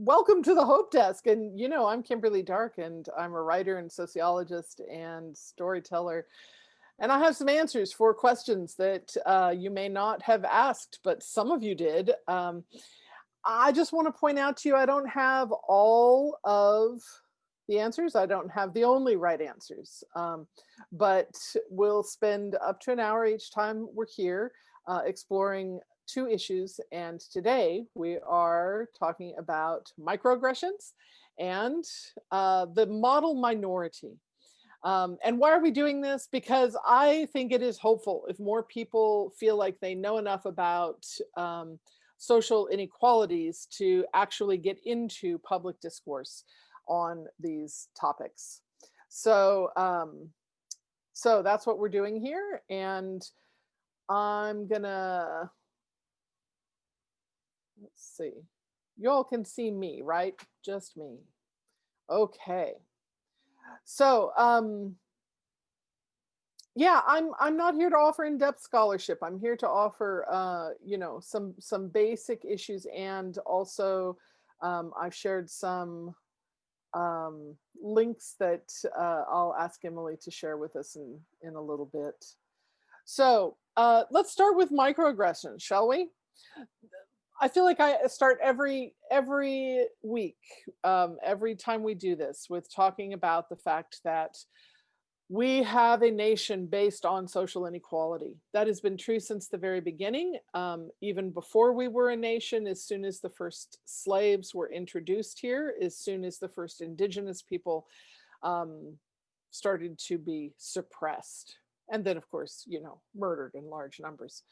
Welcome to the Hope Desk. And, I'm Kimberly Dark, and I'm a writer and sociologist and storyteller. And I have some answers for questions that you may not have asked, but some of you did. I just want to point out to you, I don't have all of the answers. I don't have the only right answers. But we'll spend up to an hour each time we're here exploring two issues. And today we are talking about microaggressions and the model minority. And why are we doing this? Because I think it is hopeful if more people feel like they know enough about social inequalities to actually get into public discourse on these topics. So that's what we're doing here. And I'm gonna, let's see, you all can see me, right? Just me. Okay. So, yeah, I'm not here to offer in-depth scholarship. I'm here to offer, some basic issues, and also I've shared some links that I'll ask Emily to share with us in a little bit. So let's start with microaggressions, shall we? I feel like I start every week, every time we do this, with talking about the fact that we have a nation based on social inequality. That has been true since the very beginning, even before we were a nation, as soon as the first slaves were introduced here, as soon as the first indigenous people started to be suppressed. And then, of course, murdered in large numbers.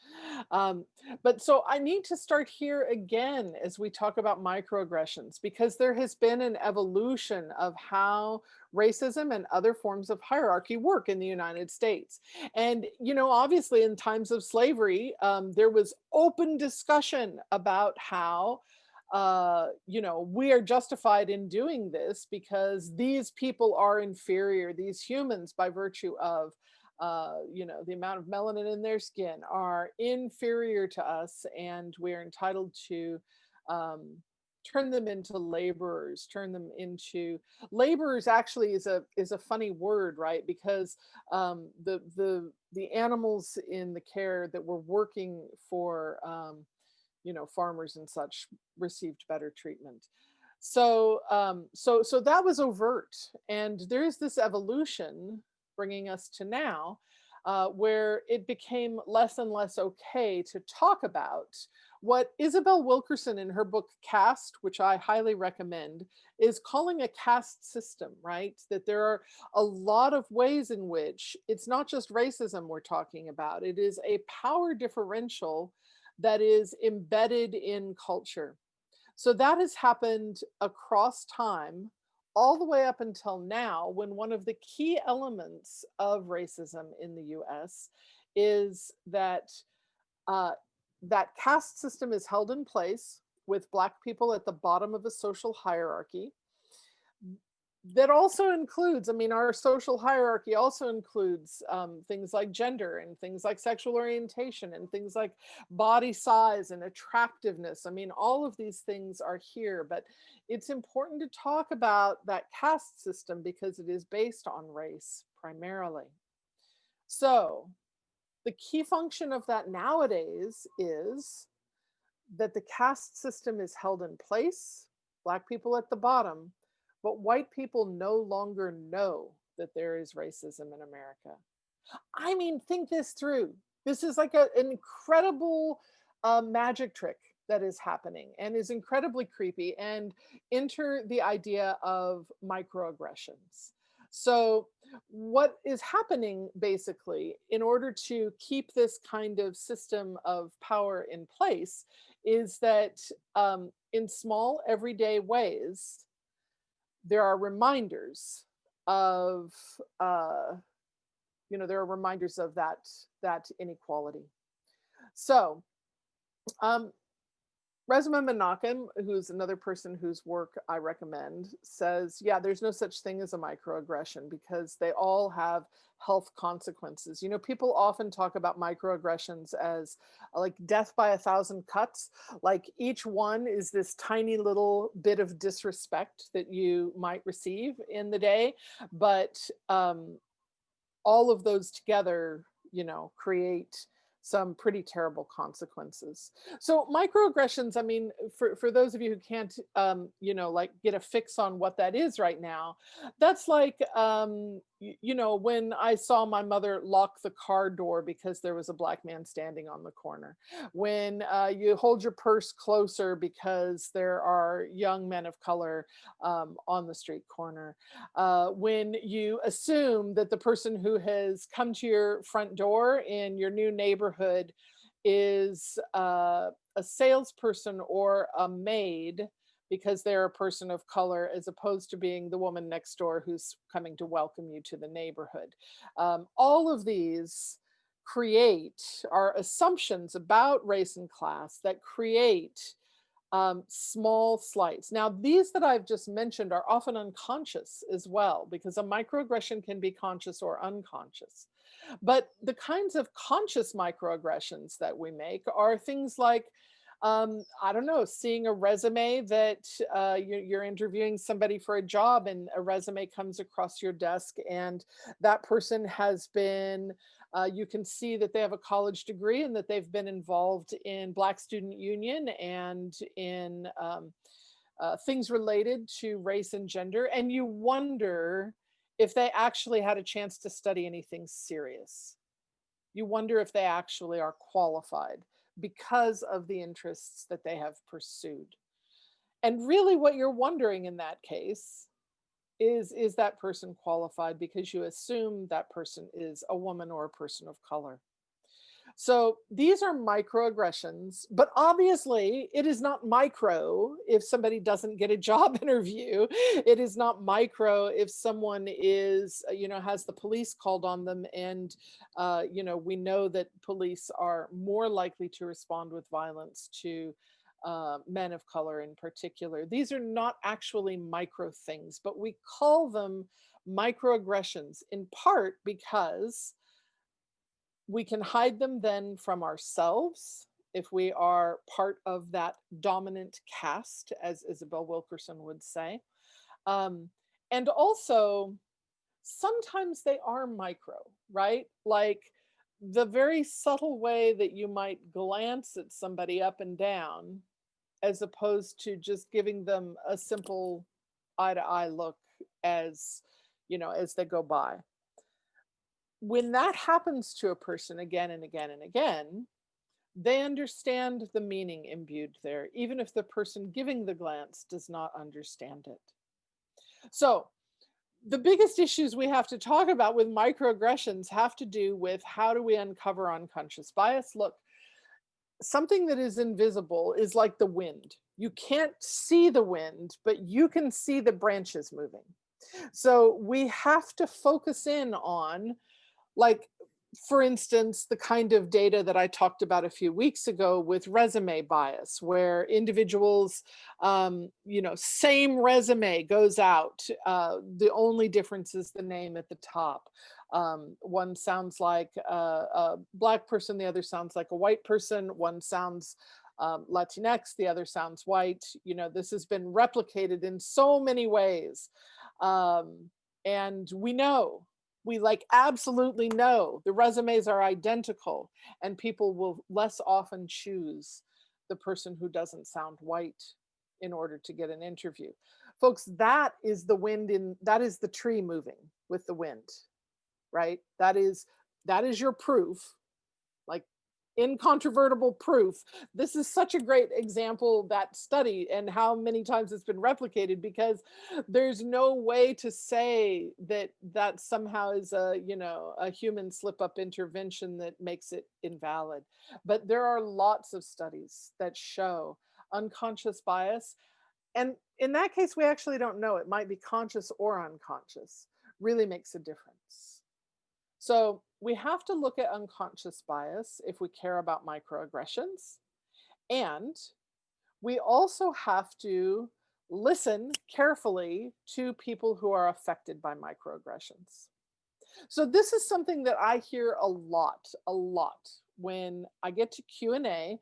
But so I need to start here again as we talk about microaggressions, because there has been an evolution of how racism and other forms of hierarchy work in the United States. And, obviously, in times of slavery, there was open discussion about how we are justified in doing this because these people are inferior, these humans, by virtue of the amount of melanin in their skin, are inferior to us, and we're entitled to turn them into laborers. Turn them into laborers. Actually, is a funny word, right? Because the animals in the care that were working for farmers and such received better treatment. So that was overt, and there is this evolution bringing us to now, where it became less and less okay to talk about what Isabel Wilkerson, in her book Caste, which I highly recommend, is calling a caste system, right? That there are a lot of ways in which it's not just racism we're talking about, it is a power differential that is embedded in culture. So that has happened across time, all the way up until now, when one of the key elements of racism in the US is that that caste system is held in place with Black people at the bottom of a social hierarchy. That also includes, our social hierarchy also includes things like gender and things like sexual orientation and things like body size and attractiveness. All of these things are here, but it's important to talk about that caste system because it is based on race primarily. So the key function of that nowadays is that the caste system is held in place, Black people at the bottom, but white people no longer know that there is racism in America. Think this through. This is like an incredible magic trick that is happening and is incredibly creepy. And enter the idea of microaggressions. So, what is happening basically, in order to keep this kind of system of power in place, is that in small, everyday ways, there are reminders of that inequality. So Resmaa Menakem, who's another person whose work I recommend, says, yeah, there's no such thing as a microaggression because they all have health consequences. You know, people often talk about microaggressions as like death by a thousand cuts. Like each one is this tiny little bit of disrespect that you might receive in the day. But all of those together, you know, create some pretty terrible consequences. So microaggressions, I mean, for those of you who can't, you know, like get a fix on what that is right now, that's like, you know, when I saw my mother lock the car door because there was a black man standing on the corner, when you hold your purse closer because there are young men of color on the street corner, when you assume that the person who has come to your front door in your new neighborhood is a salesperson or a maid because they're a person of color, as opposed to being the woman next door who's coming to welcome you to the neighborhood. All of these create our assumptions about race and class that create small slights. Now, these that I've just mentioned are often unconscious as well, because a microaggression can be conscious or unconscious. But the kinds of conscious microaggressions that we make are things like, I don't know, seeing a resume that you're interviewing somebody for a job and a resume comes across your desk and that person has been, you can see that they have a college degree and that they've been involved in Black Student Union and in things related to race and gender. And you wonder if they actually had a chance to study anything serious. You wonder if they actually are qualified because of the interests that they have pursued. And really, what you're wondering in that case is that person qualified because you assume that person is a woman or a person of color. So these are microaggressions, but obviously it is not micro if somebody doesn't get a job interview. It is not micro if someone is, you know, has the police called on them. And, you know, we know that police are more likely to respond with violence to men of color in particular. These are not actually micro things, but we call them microaggressions in part because we can hide them then from ourselves if we are part of that dominant caste, as Isabel Wilkerson would say. Um, and also, sometimes they are micro, right? Like the very subtle way that you might glance at somebody up and down, as opposed to just giving them a simple eye to eye look as, you know, as they go by. When that happens to a person again and again and again, they understand the meaning imbued there, even if the person giving the glance does not understand it. So, the biggest issues we have to talk about with microaggressions have to do with how do we uncover unconscious bias. Look, something that is invisible is like the wind. You can't see the wind, but you can see the branches moving. So, we have to focus in on, like, for instance, the kind of data that I talked about a few weeks ago with resume bias, where individuals, you know, same resume goes out. The only difference is the name at the top. One sounds like a Black person, the other sounds like a white person. One sounds Latinx, the other sounds white. You know, this has been replicated in so many ways. And we like absolutely know the resumes are identical and people will less often choose the person who doesn't sound white in order to get an interview. Folks, that is that is the tree moving with the wind, right? That is your proof, like incontrovertible proof. This is such a great example, that study, and how many times it's been replicated, because there's no way to say that somehow is a, you know, a human slip up intervention that makes it invalid. But there are lots of studies that show unconscious bias. And in that case, we actually don't know. It might be conscious or unconscious. Really makes a difference. So we have to look at unconscious bias if we care about microaggressions. And we also have to listen carefully to people who are affected by microaggressions. So this is something that I hear a lot when I get to Q&A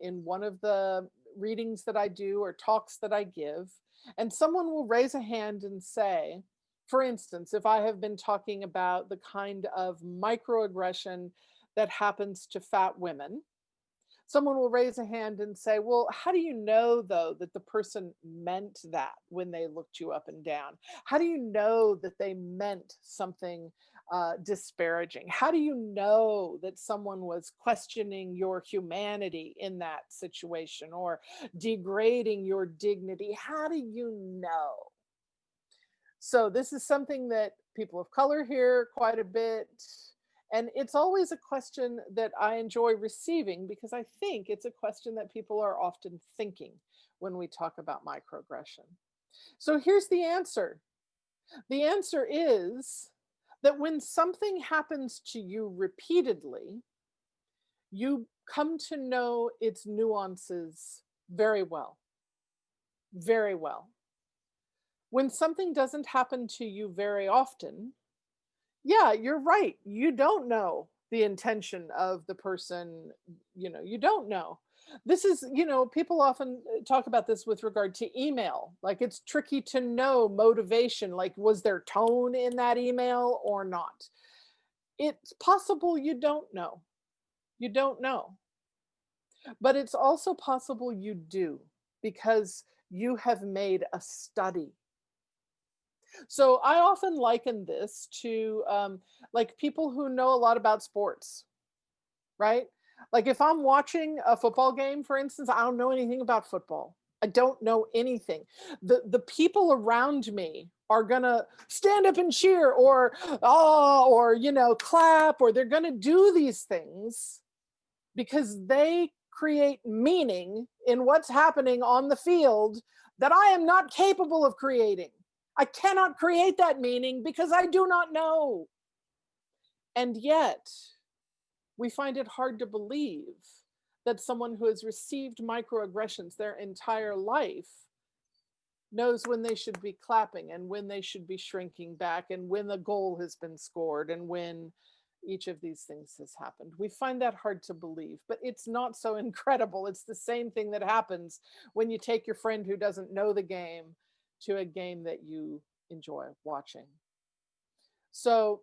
in one of the readings that I do or talks that I give, and someone will raise a hand and say, for instance, if I have been talking about the kind of microaggression that happens to fat women, someone will raise a hand and say, well, how do you know, though, that the person meant that when they looked you up and down? How do you know that they meant something disparaging? How do you know that someone was questioning your humanity in that situation or degrading your dignity? How do you know? So this is something that people of color hear quite a bit. And it's always a question that I enjoy receiving because I think it's a question that people are often thinking when we talk about microaggression. So here's the answer. The answer is that when something happens to you repeatedly, you come to know its nuances very well. Very well. When something doesn't happen to you very often, yeah, you're right. You don't know the intention of the person, you don't know. This is, people often talk about this with regard to email. Like it's tricky to know motivation. Like, was there tone in that email or not? It's possible you don't know. You don't know. But it's also possible you do because you have made a study. So I often liken this to like people who know a lot about sports, right? Like if I'm watching a football game, for instance, I don't know anything about football. I don't know anything. The people around me are gonna stand up and cheer or clap, or they're gonna do these things because they create meaning in what's happening on the field that I am not capable of creating. I cannot create that meaning because I do not know. And yet, we find it hard to believe that someone who has received microaggressions their entire life knows when they should be clapping and when they should be shrinking back and when a goal has been scored and when each of these things has happened. We find that hard to believe, but it's not so incredible. It's the same thing that happens when you take your friend who doesn't know the game to a game that you enjoy watching. So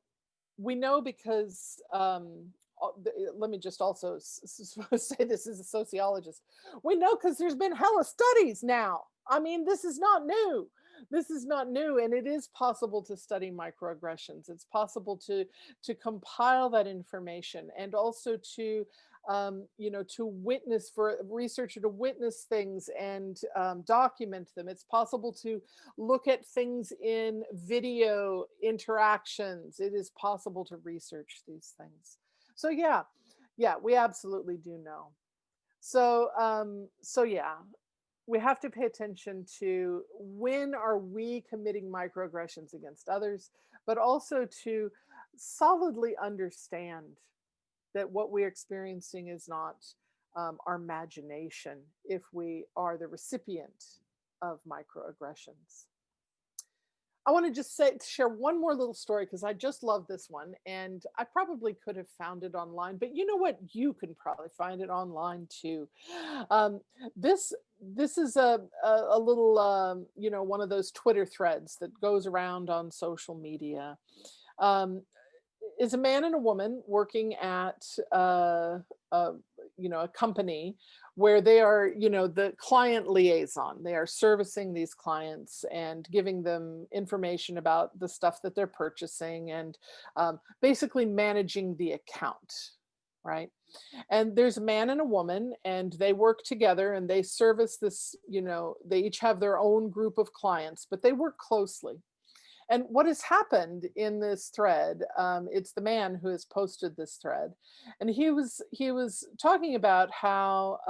we know because, let me just also say this as a sociologist. We know because there's been hella studies now. I mean, this is not new. This is not new, and it is possible to study microaggressions. It's possible to compile that information and also to to witness, for a researcher to witness things and document them. It's possible to look at things in video interactions. It is possible to research these things. So yeah, we absolutely do know. So yeah, we have to pay attention to when are we committing microaggressions against others, but also to solidly understand that what we're experiencing is not our imagination if we are the recipient of microaggressions. I want to just share one more little story because I just love this one, and I probably could have found it online, but you know what? You can probably find it online too. Um, this is a little one of those Twitter threads that goes around on social media. Um, is a man and a woman working at a a company where they are the client liaison. They are servicing these clients and giving them information about the stuff that they're purchasing and basically managing the account, right? And there's a man and a woman, and they work together and they service this, they each have their own group of clients, but they work closely. And what has happened in this thread, it's the man who has posted this thread, and he was talking about how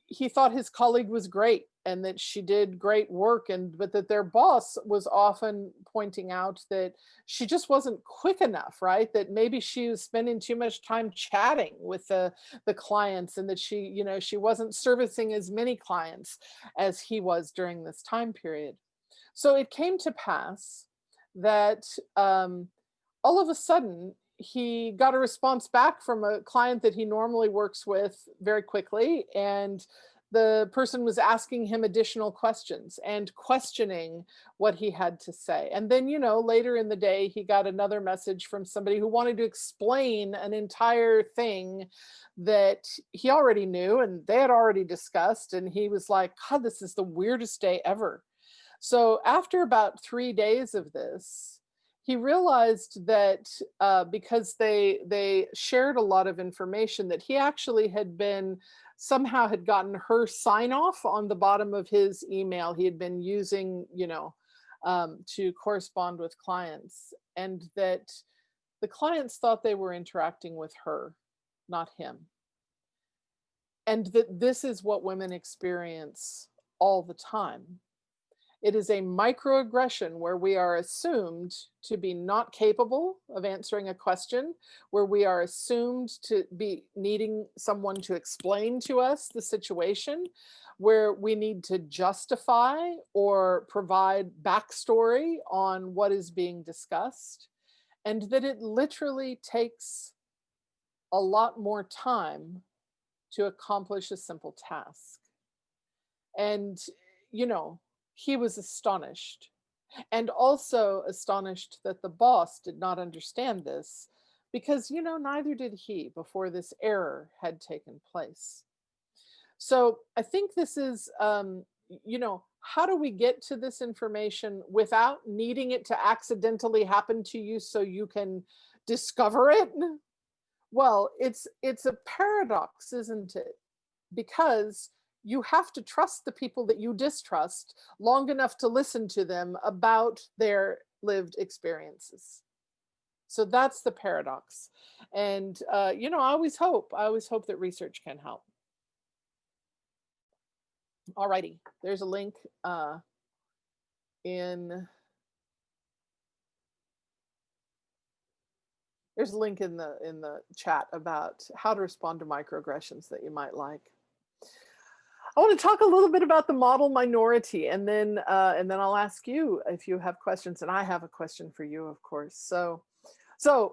he thought his colleague was great and that she did great work, and but that their boss was often pointing out that she just wasn't quick enough, right? That maybe she was spending too much time chatting with the clients, and that she wasn't servicing as many clients as he was during this time period. So it came to pass that all of a sudden he got a response back from a client that he normally works with very quickly, and the person was asking him additional questions and questioning what he had to say. And then, later in the day, he got another message from somebody who wanted to explain an entire thing that he already knew and they had already discussed. And he was like, God, this is the weirdest day ever. So after about 3 days of this, he realized that because they shared a lot of information, that he actually had gotten her sign off on the bottom of his email he had been using, to correspond with clients, and that the clients thought they were interacting with her, not him, and that this is what women experience all the time. It is a microaggression where we are assumed to be not capable of answering a question, where we are assumed to be needing someone to explain to us the situation, where we need to justify or provide backstory on what is being discussed, and that it literally takes a lot more time to accomplish a simple task. And, you know, he was astonished, and also astonished that the boss did not understand this, because, neither did he before this error had taken place. So I think this is, how do we get to this information without needing it to accidentally happen to you so you can discover it? Well, it's a paradox, isn't it? Because you have to trust the people that you distrust long enough to listen to them about their lived experiences. So that's the paradox. And I always hope that research can help. Alrighty, there's a link in there's a link in the chat about how to respond to microaggressions that you might like. I want to talk a little bit about the model minority, and then I'll ask you if you have questions, and I have a question for you, of course. So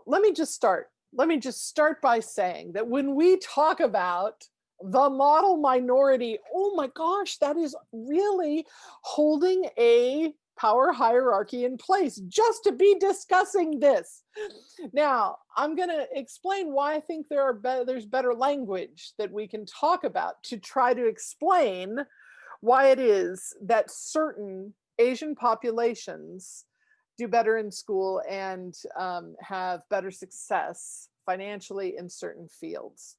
let me just start. Let me just start by saying that when we talk about the model minority, oh my gosh, that is really holding a power hierarchy in place just to be discussing this. Now, I'm going to explain why I think there's better language that we can talk about to try to explain why it is that certain Asian populations do better in school and have better success financially in certain fields.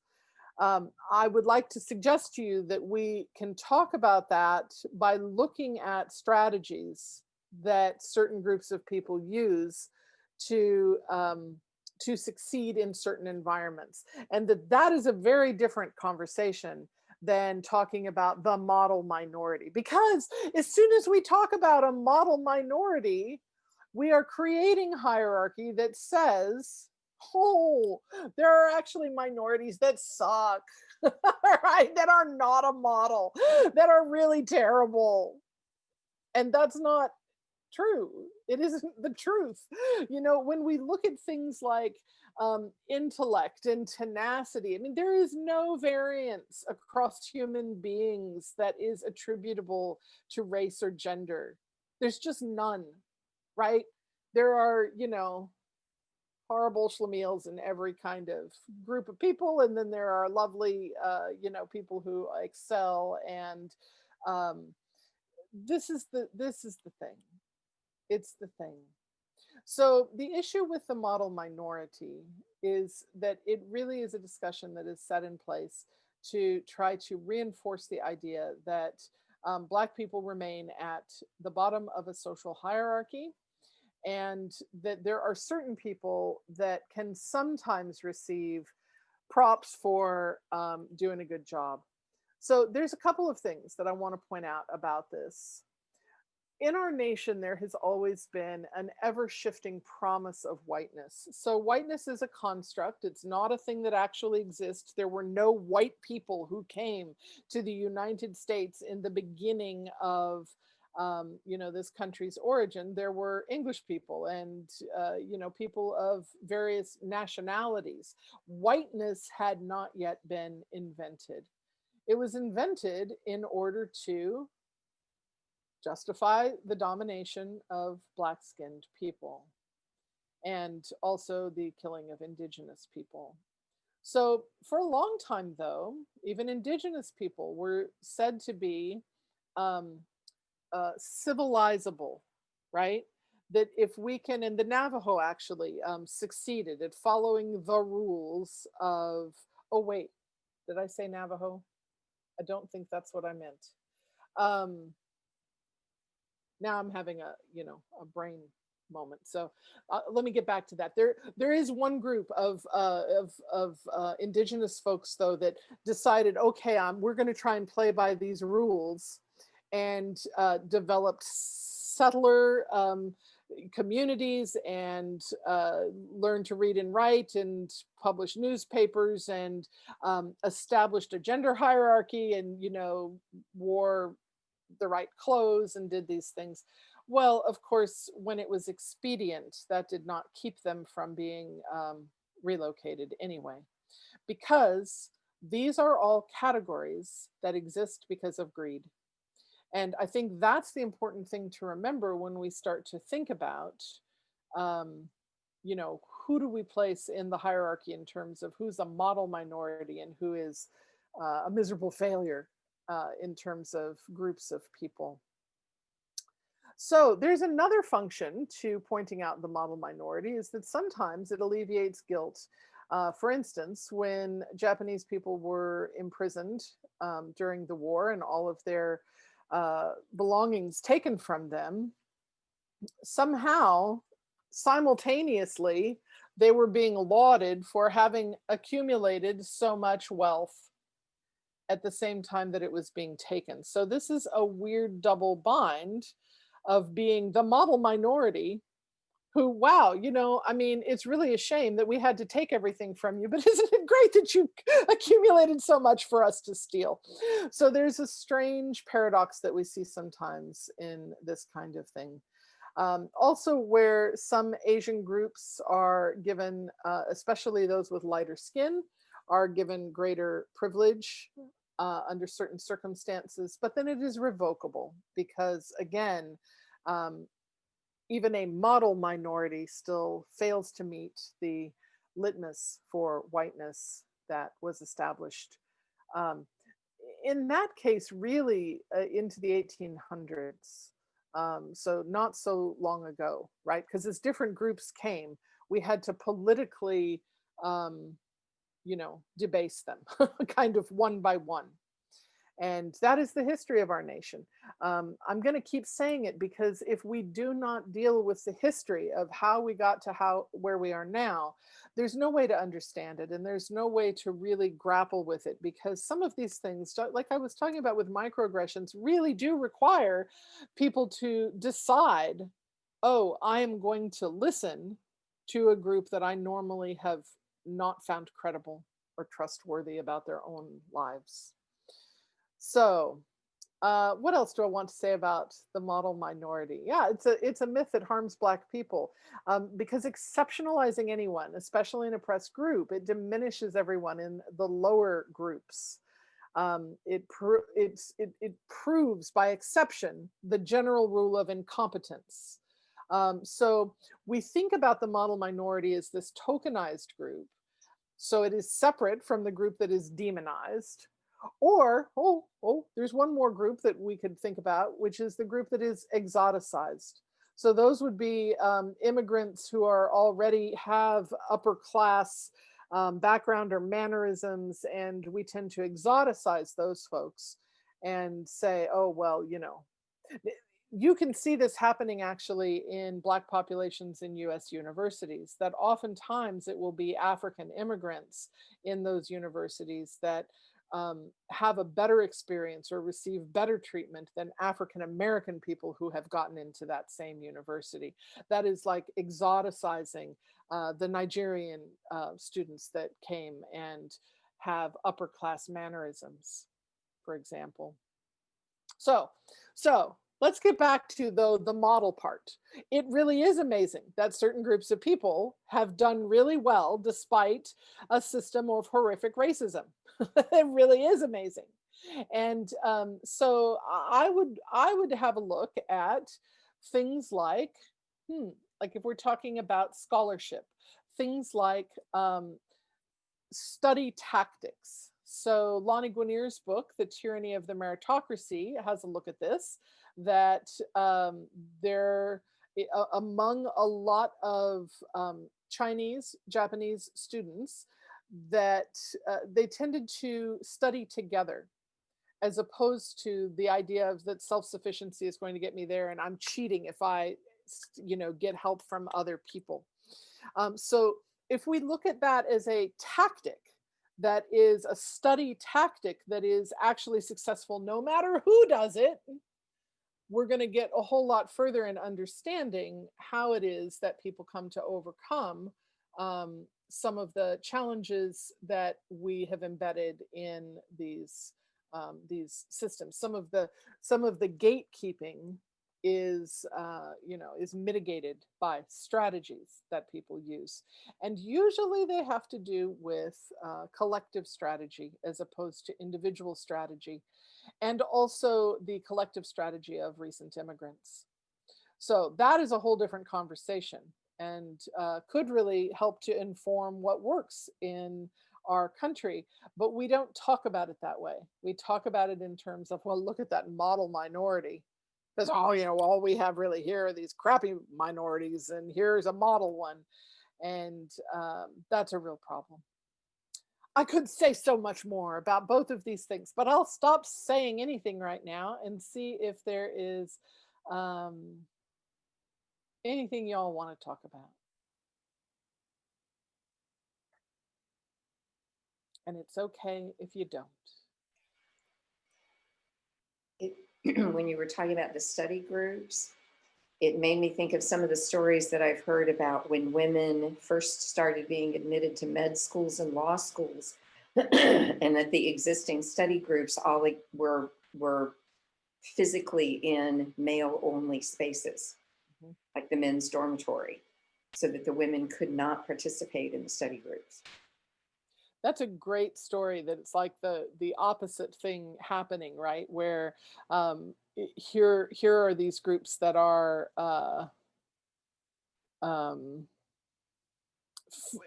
I would like to suggest to you that we can talk about that by looking at strategies that certain groups of people use to succeed in certain environments, and that is a very different conversation than talking about the model minority. Because as soon as we talk about a model minority, we are creating hierarchy that says, oh, there are actually minorities that suck, right? That are not a model, that are really terrible. And that's not true. It isn't the truth. When we look at things like intellect and tenacity, I mean, there is no variance across human beings that is attributable to race or gender. There's just none, right? There are, horrible schlemiels in every kind of group of people, and then there are lovely, people who excel. And this is the thing. It's the thing. So the issue with the model minority is that it really is a discussion that is set in place to try to reinforce the idea that Black people remain at the bottom of a social hierarchy, and that there are certain people that can sometimes receive props for doing a good job. So there's a couple of things that I want to point out about this. In our nation, there has always been an ever shifting promise of whiteness. So, whiteness is a construct, it's not a thing that actually exists. There were no white people who came to the United States in the beginning of. This country's origin. There were English people and, people of various nationalities. Whiteness had not yet been invented. It was invented in order to justify the domination of black skinned people and also the killing of indigenous people. So, for a long time, though, even indigenous people were said to be um, civilizable, right? That if we can, and the Navajo actually succeeded at following the rules of, oh, wait, did I say Navajo? I don't think that's what I meant. Um, Now I'm having a brain moment. So let me get back to that. There is one group of indigenous folks though that decided, okay, we're going to try and play by these rules, and developed settler communities, and learned to read and write and publish newspapers, and established a gender hierarchy, and wore the right clothes and did these things. Well, of course, when it was expedient, that did not keep them from being relocated anyway, because these are all categories that exist because of greed. And I think that's the important thing to remember when we start to think about, um, who do we place in the hierarchy in terms of who's a model minority and who is a miserable failure in terms of groups of people. So there's another function to pointing out the model minority, is that sometimes it alleviates guilt. For instance, when Japanese people were imprisoned during the war and all of their belongings taken from them, somehow, simultaneously, they were being lauded for having accumulated so much wealth at the same time that it was being taken. So this is a weird double bind of being the model minority who, wow, I mean, it's really a shame that we had to take everything from you, but isn't it great that you accumulated so much for us to steal? So there's a strange paradox that we see sometimes in this kind of thing. Also, where some Asian groups are given, especially those with lighter skin, are given greater privilege under certain circumstances, but then it is revocable because, again, even a model minority still fails to meet the litmus for whiteness that was established. Um, in that case, really into the 1800s. So not so long ago, right? Because as different groups came, we had to politically, debase them kind of one by one. And that is the history of our nation. I'm going to keep saying it because if we do not deal with the history of how we got to where we are now, there's no way to understand it, and there's no way to really grapple with it, because some of these things, like I was talking about with microaggressions, really do require people to decide, oh, I am going to listen to a group that I normally have not found credible or trustworthy about their own lives. So, what else do I want to say about the model minority? Yeah, it's a myth that harms Black people, because exceptionalizing anyone, especially an oppressed group, it diminishes everyone in the lower groups. It proves by exception the general rule of incompetence. So we think about the model minority as this tokenized group. So it is separate from the group that is demonized. Or, there's one more group that we could think about, which is the group that is exoticized. So those would be immigrants who are already have upper class background or mannerisms, and we tend to exoticize those folks and say, oh, well, you can see this happening actually in Black populations in US universities, that oftentimes it will be African immigrants in those universities that have a better experience or receive better treatment than African American people who have gotten into that same university. That is like exoticizing the Nigerian students that came and have upper class mannerisms, for example. So let's get back to the model part. It really is amazing that certain groups of people have done really well despite a system of horrific racism. It really is amazing. And so I would have a look at things like if we're talking about scholarship, things like study tactics. So Lonnie Guinier's book, The Tyranny of the Meritocracy, has a look at this, that there, among a lot of Chinese, Japanese students, that they tended to study together, as opposed to the idea of that self-sufficiency is going to get me there and I'm cheating if I, get help from other people. So if we look at that as a tactic, that is a study tactic that is actually successful no matter who does it, we're going to get a whole lot further in understanding how it is that people come to overcome some of the challenges that we have embedded in these systems. Some of the gatekeeping is is mitigated by strategies that people use, and usually they have to do with collective strategy as opposed to individual strategy, and also the collective strategy of recent immigrants. So that is a whole different conversation, and could really help to inform what works in our country. But we don't talk about it that way. We talk about it in terms of, well, look at that model minority. Because all we have really here are these crappy minorities, and here's a model one. And that's a real problem. I could say so much more about both of these things, but I'll stop saying anything right now and see if there is anything y'all want to talk about. And it's okay if you don't. When you were talking about the study groups, it made me think of some of the stories that I've heard about when women first started being admitted to med schools and law schools, and that the existing study groups all were physically in male-only spaces, like the men's dormitory, so that the women could not participate in the study groups. That's a great story, that it's like the opposite thing happening, right? Where here are these groups that are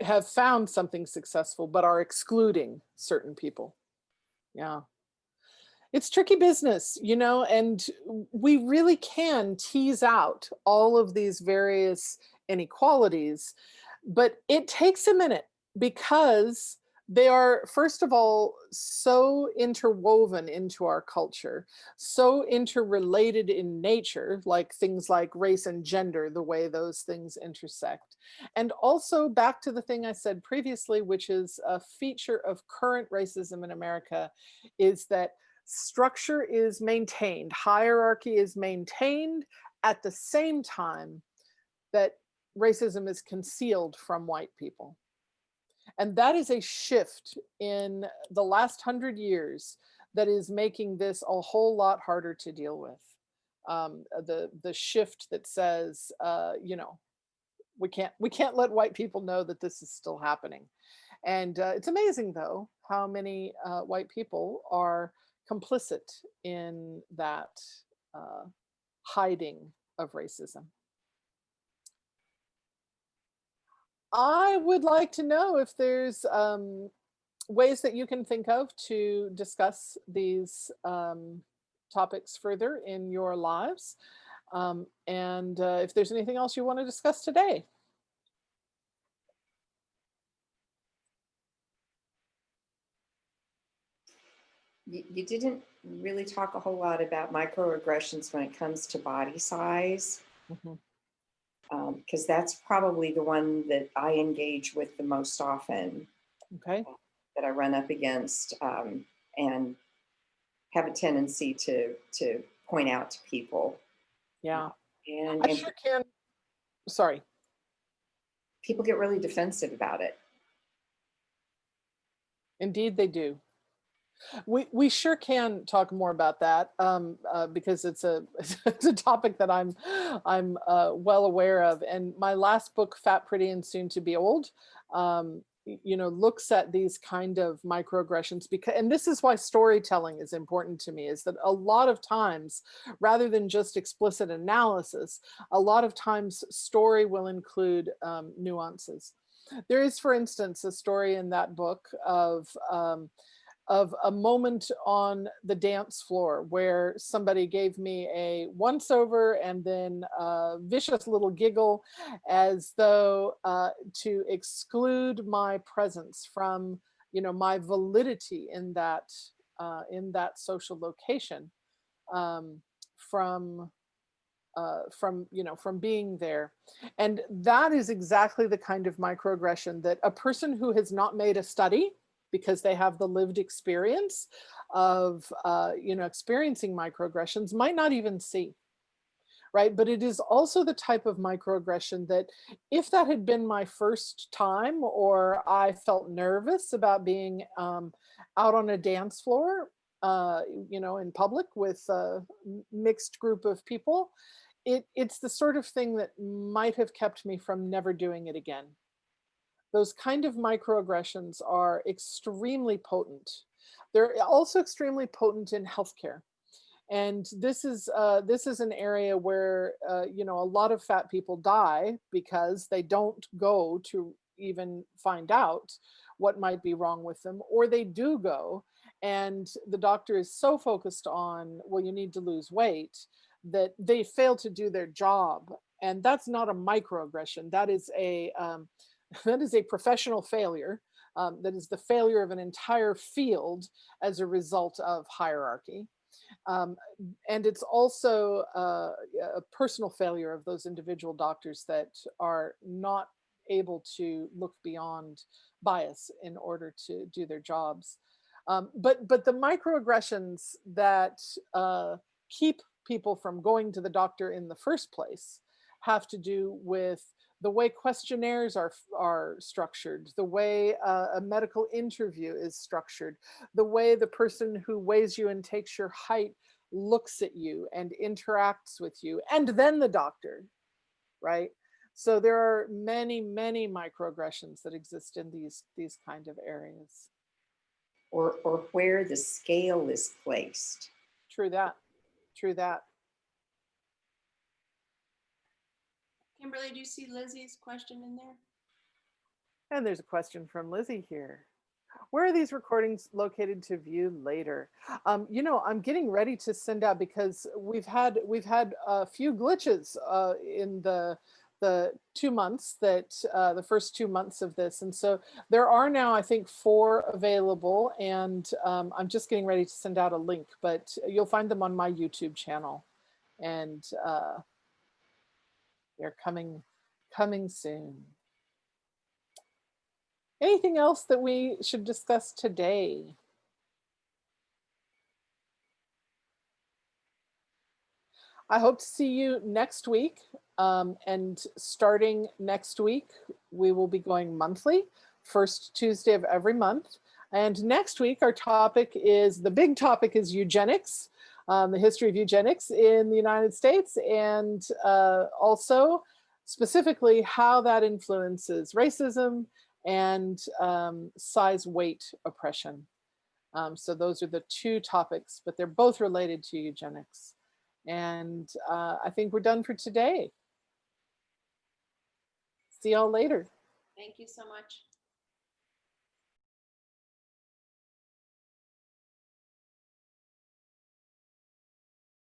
have found something successful but are excluding certain people. Yeah. It's tricky business, and we really can tease out all of these various inequalities, but it takes a minute, because they are, first of all, so interwoven into our culture, so interrelated in nature, like things like race and gender, the way those things intersect. And also back to the thing I said previously, which is a feature of current racism in America, is that structure is maintained, hierarchy is maintained, at the same time that racism is concealed from white people. And that is a shift in the last 100 years that is making this a whole lot harder to deal with. The shift that says, we can't let white people know that this is still happening. And it's amazing, though, how many white people are complicit in that hiding of racism. I would like to know if there's ways that you can think of to discuss these topics further in your lives. And if there's anything else you want to discuss today. You didn't really talk a whole lot about microaggressions when it comes to body size. Because that's probably the one that I engage with the most often. Okay. That I run up against. and have a tendency to point out to people. Yeah. And, I sure can. Sorry. people get really defensive about it. Indeed, they do. We sure can talk more about that, because it's a it's a topic that I'm well aware of. And my last book, Fat, Pretty, and Soon to Be Old, looks at these kind of microaggressions, because, and this is why storytelling is important to me, is that a lot of times, rather than just explicit analysis, a lot of times story will include nuances. There is, for instance, a story in that book of a moment on the dance floor where somebody gave me a once over and then a vicious little giggle, as though to exclude my presence from, my validity in that social location, um, from from being there. And that is exactly the kind of microaggression that a person who has not made a study, because they have the lived experience of experiencing microaggressions, might not even see. Right. But it is also the type of microaggression that, if that had been my first time, or I felt nervous about being out on a dance floor, in public with a mixed group of people, it's the sort of thing that might have kept me from never doing it again. Those kind of microaggressions are extremely potent. They're also extremely potent in healthcare. And this is an area where a lot of fat people die because they don't go to even find out what might be wrong with them, or they do go, and the doctor is so focused on, well, you need to lose weight, that they fail to do their job. And that's not a microaggression. That is a that is a professional failure. That is the failure of an entire field as a result of hierarchy. Um, and it's also a personal failure of those individual doctors that are not able to look beyond bias in order to do their jobs. But the microaggressions that keep people from going to the doctor in the first place have to do with the way questionnaires are structured, the way a medical interview is structured, the way the person who weighs you and takes your height looks at you and interacts with you, and then the doctor, right? So there are many, many microaggressions that exist in these kind of areas. Or where the scale is placed. True that. True that. Kimberly, do you see Lizzie's question in there? And there's a question from Lizzie here. Where are these recordings located to view later? I'm getting ready to send out, because we've had a few glitches in the 2 months that the first 2 months of this, and so there are now, I think, 4 available, and I'm just getting ready to send out a link, but you'll find them on my YouTube channel, and they're coming soon. Anything else that we should discuss today? I hope to see you next week. And starting next week, we will be going monthly, first Tuesday of every month. And next week, our topic is, the big topic is eugenics, the history of eugenics in the United States, and also specifically how that influences racism and size weight oppression. So those are the 2 topics, but they're both related to eugenics. And I think we're done for today. See y'all later. Thank you so much.